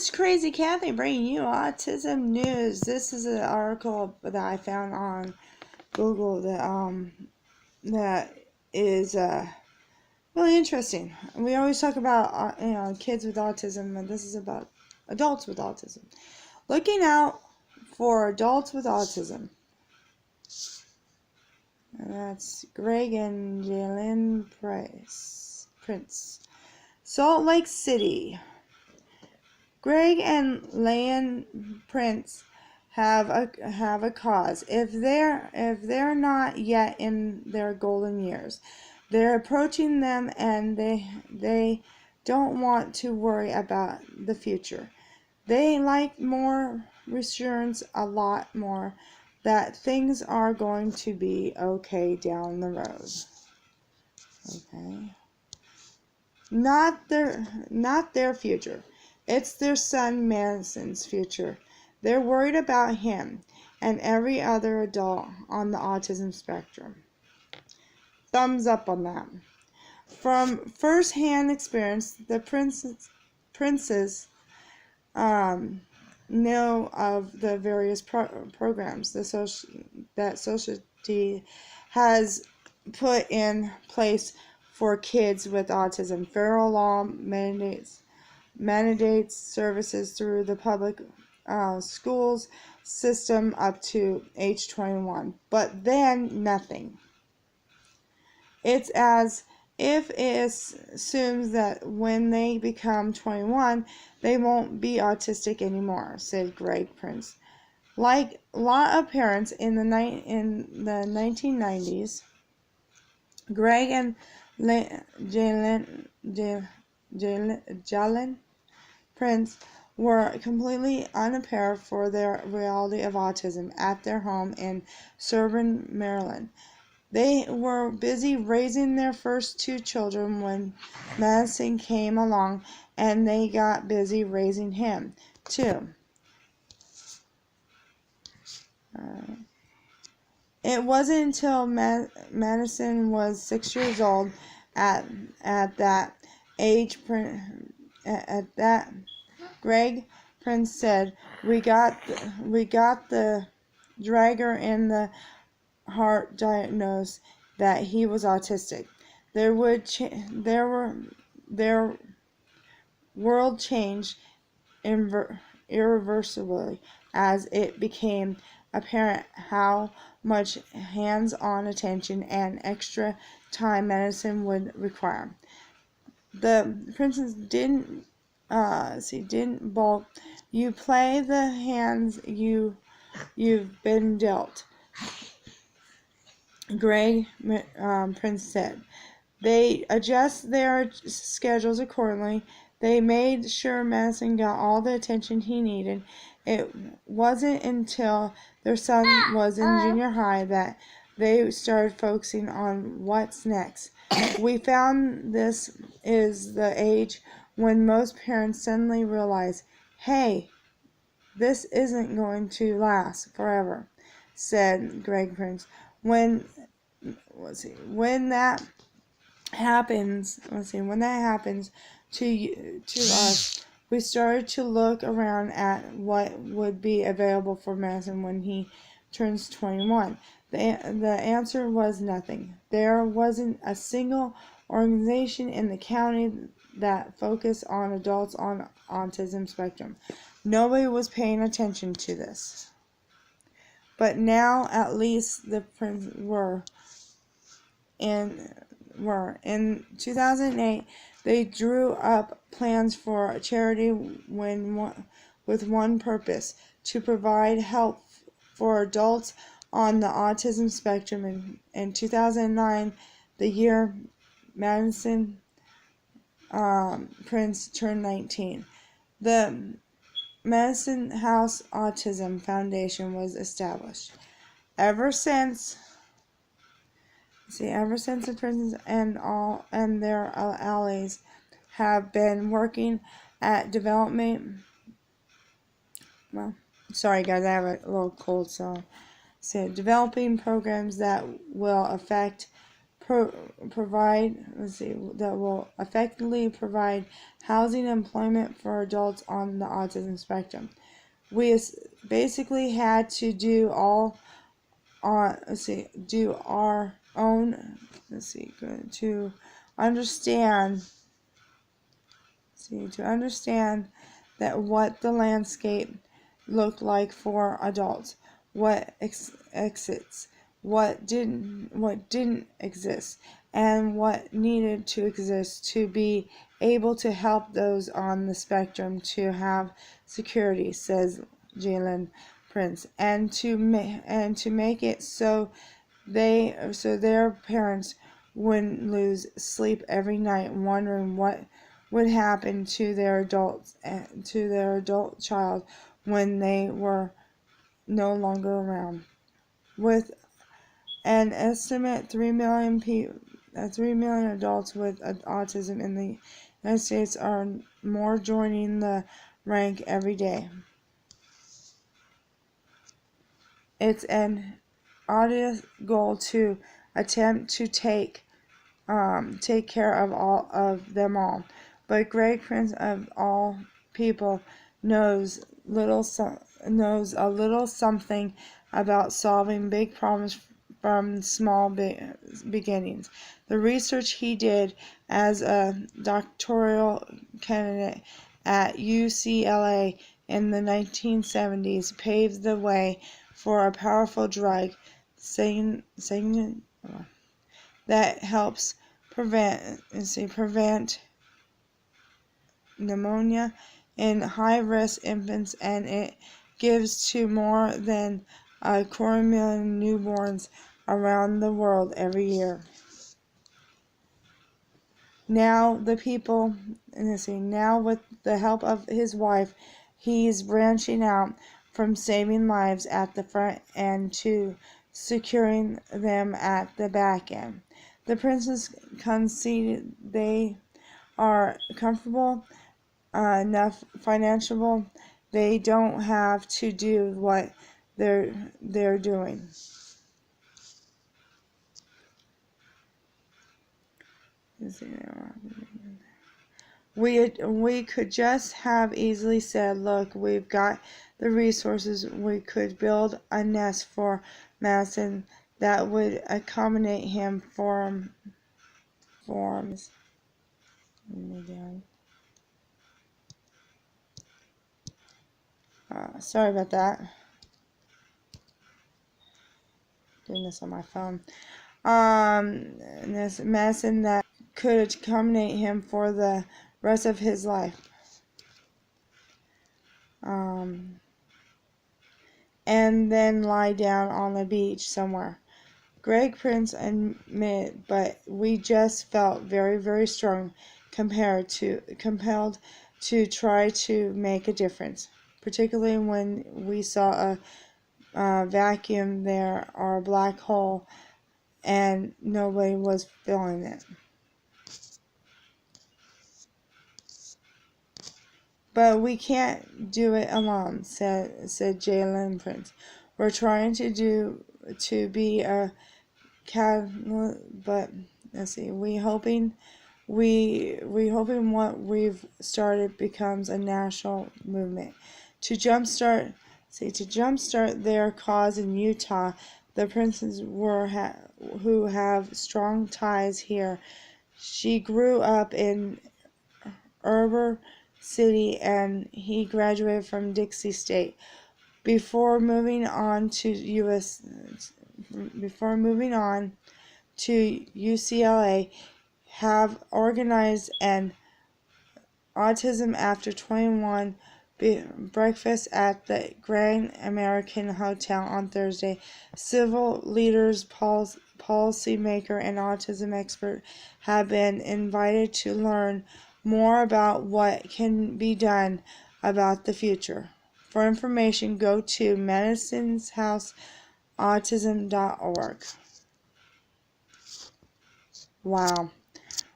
is Crazy Kathy bringing you autism news. This is an article that I found on Google that is really interesting. We always talk about kids with autism, and this is about adults with autism. Looking out for adults with autism. And that's Greg and Jalen Prince. Salt Lake City. Greg and Layan Prince have a cause. If they're not yet in their golden years, they're approaching them, and they don't want to worry about the future. They like more reassurance, a lot more, that things are going to be okay down the road. Okay. Not their future. It's their son Madison's future. They're worried about him and every other adult on the autism spectrum. Thumbs up on that. From first-hand experience, the princes know of the various programs that society has put in place for kids with autism. Federal law mandates services through the public schools system up to age 21, but then nothing. It's as if it assumes that when they become 21, they won't be autistic anymore, said Greg Prince. Like a lot of parents in the 1990s, Greg and Jalen Prince were completely unprepared for the reality of autism at their home in suburban Maryland. They were busy raising their first two children when Madison came along, and they got busy raising him, too. It wasn't until Madison was 6 years old at that age, Greg Prince said, we got the dragger in the heart diagnosed that he was autistic. Their world changed irreversibly as it became apparent how much hands-on attention and extra time medicine would require. The princess didn't balk. You play the hands you've been dealt, Greg Prince said. They adjust their schedules accordingly. They made sure Madison got all the attention he needed. It wasn't until their son was in junior high that they started focusing on what's next. We found this is the age when most parents suddenly realize, hey, this isn't going to last forever, said Greg Prince. When that happens to us, we started to look around at what would be available for Madison when he turns 21. The answer was nothing. There wasn't a single organization in the county that focused on adults on autism spectrum. Nobody was paying attention to this. But now at least the Prince were. In 2008, they drew up plans for a charity with one purpose: to provide help for adults on the autism spectrum. In 2009, the year Madison Prince turned 19, the Madison House Autism Foundation was established. Ever since the Princes and their allies have been working at development. Well, sorry guys, I have a little cold, so developing programs that will affect provide, that will effectively provide housing and employment for adults on the autism spectrum. We basically had to do all on, do our own, to understand, to understand that what the landscape looked like for adults, what exits, what didn't exist, and what needed to exist to be able to help those on the spectrum to have security, says Jalen Prince, and to make it so their parents wouldn't lose sleep every night wondering what would happen to their adult child when they were no longer around. With an estimate 3 million adults with autism in the United States, are more joining the rank every day. It's an audience goal to attempt to take care of all of them all. But Greg Prince, of all people, knows a little something about solving big problems from small beginnings. The research he did as a doctoral candidate at UCLA in the 1970s paved the way for a powerful drug, that helps prevent pneumonia in high-risk infants, and it gives to more than 250,000 newborns around the world every year. Now now with the help of his wife, he's branching out from saving lives at the front end to securing them at the back end. The princes conceded they are comfortable enough financially. They don't have to do what they're doing. We could just have easily said, look, we've got the resources, we could build a nest for Madison that would accommodate him for sorry about that. Doing this on my phone. This medicine that could accommodate him for the rest of his life. And then lie down on the beach somewhere. Greg Prince admitted, but we just felt very, very strong, compelled to try to make a difference, particularly when we saw a vacuum there or a black hole and nobody was filling it. But we can't do it alone, said Jalen Prince. We're trying to be a catalyst, but we hoping what we've started becomes a national movement to jumpstart their cause in Utah. The Princes who have strong ties here. She grew up in Ybor City and he graduated from Dixie State. Before moving on to UCLA, have organized an Autism After 21 breakfast at the Grand American Hotel on Thursday. Civil leaders, policymaker, and autism expert have been invited to learn more about what can be done about the future. For information, go to medicinesHouseAutism.org. Wow.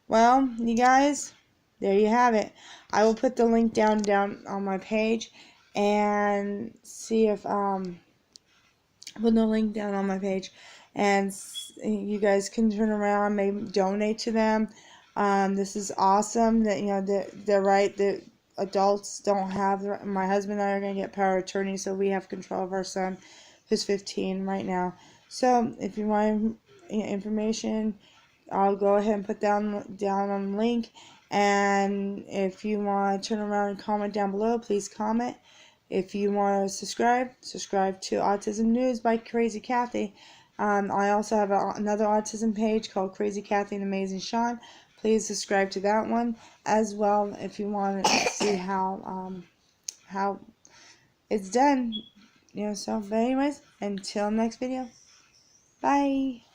Well, you guys, there you have it. I will put the link down on my page and see if put the link down on my page and you guys can turn around, maybe donate to them. This is awesome that, you know, they're right, that adults don't have my husband and I are going to get power of attorney, so we have control of our son, who's 15 right now. So if you want information, I'll go ahead and put down on the link. And if you want to turn around and comment down below, please comment. If you want to subscribe to Autism News by Crazy Kathy. I also have another autism page called Crazy Kathy and Amazing Sean. Please subscribe to that one as well if you want to see how it's done. You know, so, but anyways, until next video, bye.